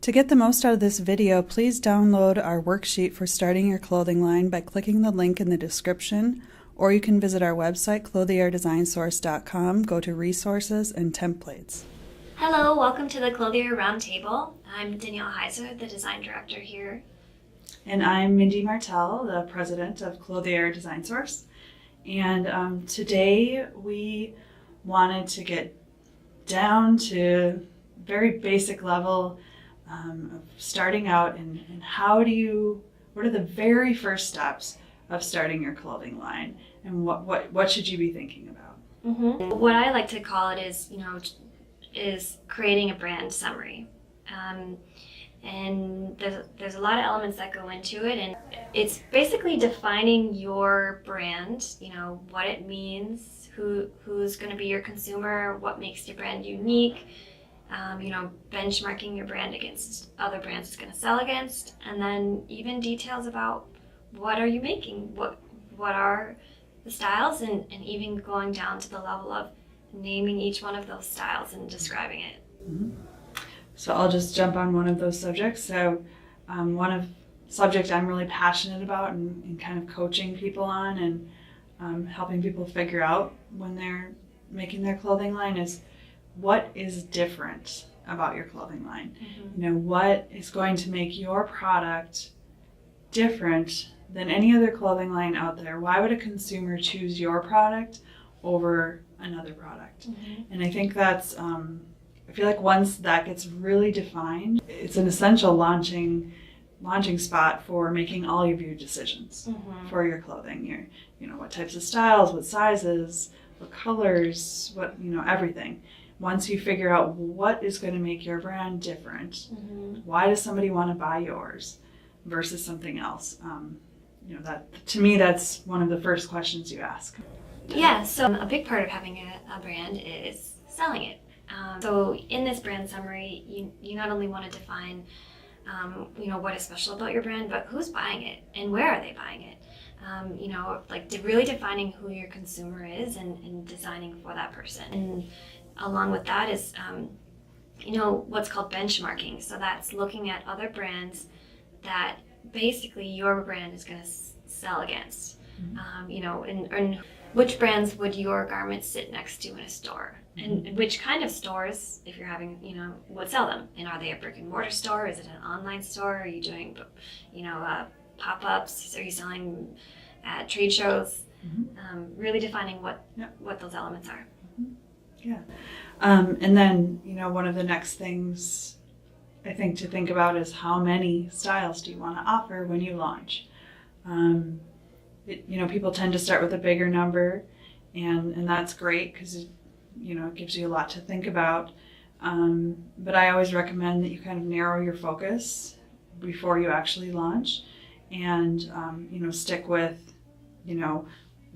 To get the most out of this video, please download our worksheet for starting your clothing line by clicking the link in the description, or you can visit our website, clothieredesignsource.com, go to resources and templates. Hello, welcome to the Clothier Roundtable. I'm Danielle Heiser, the design director here. And I'm Mindy Martell, the president of Clothier Design Source. And today we wanted to get down to very basic level of starting out and what are the very first steps of starting your clothing line, and what should you be thinking about? What I like to call it is creating a brand summary. And there's a lot of elements that go into it, and it's basically defining your brand, what it means, who's going to be your consumer, what makes your brand unique, benchmarking your brand against other brands it's going to sell against, and then even details about what are you making, what are the styles, and even going down to the level of naming each one of those styles and describing it. Mm-hmm. So I'll just jump on one of those subjects. So one of subject I'm really passionate about and kind of coaching people on and helping people figure out when they're making their clothing line is what is different about your clothing line. Mm-hmm. What is going to make your product different than any other clothing line out there? Why would a consumer choose your product over another product? Mm-hmm. And I think that's I feel like once that gets really defined, it's an essential launching spot for making all of your decisions Mm-hmm. for your clothing. What types of styles, what sizes, what colors, what everything. Once you figure out what is going to make your brand different, Mm-hmm. why does somebody want to buy yours versus something else? That to me, that's one of the first questions you ask. Yeah, so a big part of having a brand is selling it. So in this brand summary, you not only want to define, what is special about your brand, but who's buying it and where are they buying it. Really defining who your consumer is and designing for that person. And along with that is, what's called benchmarking. So that's looking at other brands that basically your brand is going to sell against. Mm-hmm. And which brands would your garments sit next to in a store? And which kind of stores, if you're having, would sell them? And are they a brick and mortar store? Is it an online store? Are you doing, pop-ups? Are you selling at trade shows? Mm-hmm. Really defining what those elements are. Mm-hmm. Yeah. And then, one of the next things I think to think about is how many styles do you want to offer when you launch? People tend to start with a bigger number, and that's great because it gives you a lot to think about. But I always recommend that you kind of narrow your focus before you actually launch, and stick with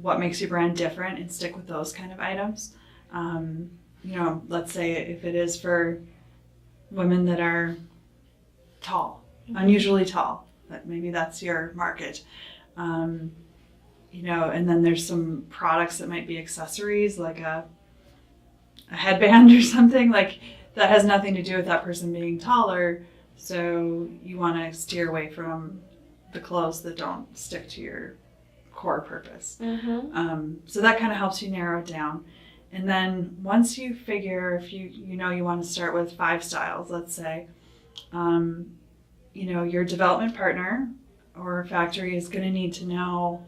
what makes your brand different, and stick with those kind of items. Let's say if it is for women that are tall, Mm-hmm. unusually tall, that maybe that's your market. And then there's some products that might be accessories, like a headband or something like that has nothing to do with that person being taller. So you want to steer away from the clothes that don't stick to your core purpose. Mm-hmm. So that kind of helps you narrow it down. And then once you figure, if you want to start with 5 styles, let's say, your development partner or factory is going to need to know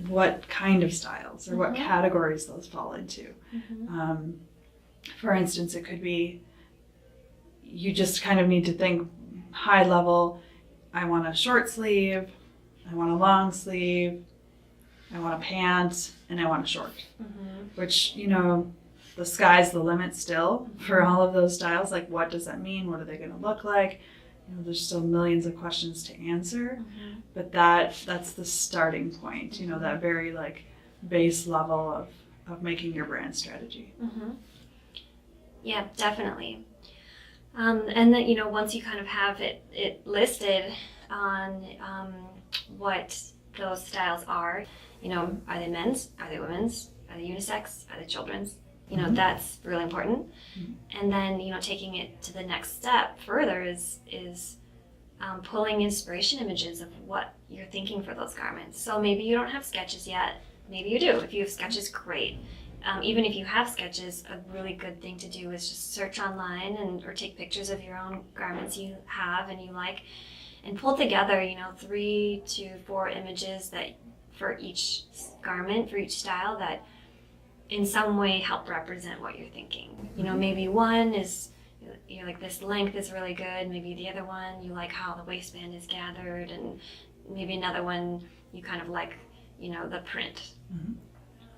what kind of styles or what Mm-hmm. categories those fall into. Mm-hmm. For instance, it could be you just kind of need to think high level. I want a short sleeve, I want a long sleeve, I want a pant, and I want a short. Mm-hmm. Which, the sky's the limit still for all of those styles. Like, what does that mean? What are they going to look like? There's still millions of questions to answer. Mm-hmm. But that's the starting point, that very base level of making your brand strategy. Mm-hmm. Yeah, definitely. And then, once you kind of have it listed on what those styles are they men's? Are they women's? Are they unisex? Are they children's? You know, Mhm. that's really important. Mhm. And then, you know, taking it to the next step further is pulling inspiration images of what you're thinking for those garments. So maybe you don't have sketches yet. Maybe you do. If you have sketches, great. Even if you have sketches, a really good thing to do is just search online or take pictures of your own garments you have and you like, and pull together, you know, 3 to 4 images that for each garment, for each style, that in some way help represent what you're thinking. You know, maybe one is, you know, like this length is really good. Maybe the other one, you like how the waistband is gathered, and maybe another one you kind of like, you know, the print. Mhm.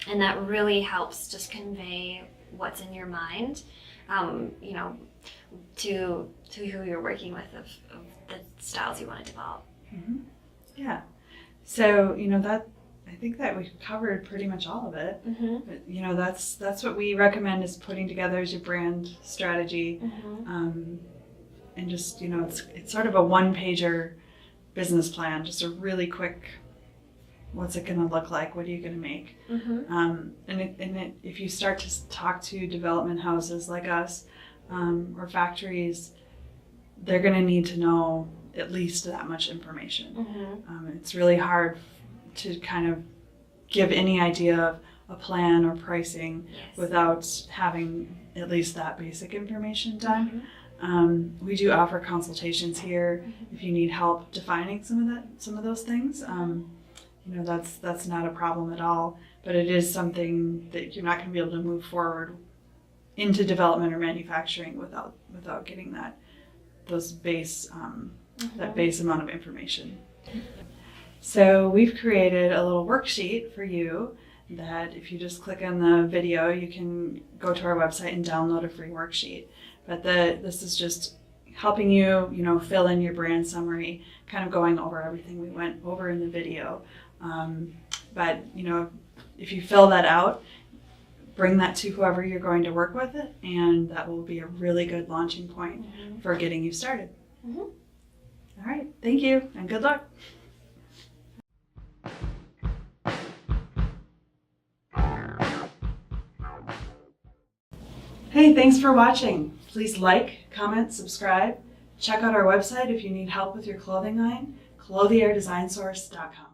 And that really helps just convey what's in your mind, you know, to who you're working with of the styles you want to develop. Mhm. Yeah. So, you know, that I think that we covered pretty much all of it. Mm-hmm. But, you know, that's what we recommend is putting together as your brand strategy, Mm-hmm. and just, you know, it's sort of a one-pager business plan, just a really quick. What's it going to look like? What are you going to make? Mm-hmm. If you start to talk to development houses like us, or factories, they're going to need to know at least that much information. Mm-hmm. It's really hard to kind of give any idea of a plan or pricing Yes. without having at least that basic information done. Mm-hmm. We do offer consultations here if you need help defining some of those things. You know, that's not a problem at all, but it is something that you're not going to be able to move forward into development or manufacturing without getting that base amount of information. So we've created a little worksheet for you that if you just click on the video, you can go to our website and download a free worksheet. But this is just helping you, you know, fill in your brand summary, kind of going over everything we went over in the video. But, you know, if you fill that out, bring that to whoever you're going to work with it, and that will be a really good launching point for getting you started. Mm-hmm. All right, thank you, and good luck. Hey, thanks for watching. Please like, comment, subscribe. Check out our website if you need help with your clothing line, clothierdesignsource.com.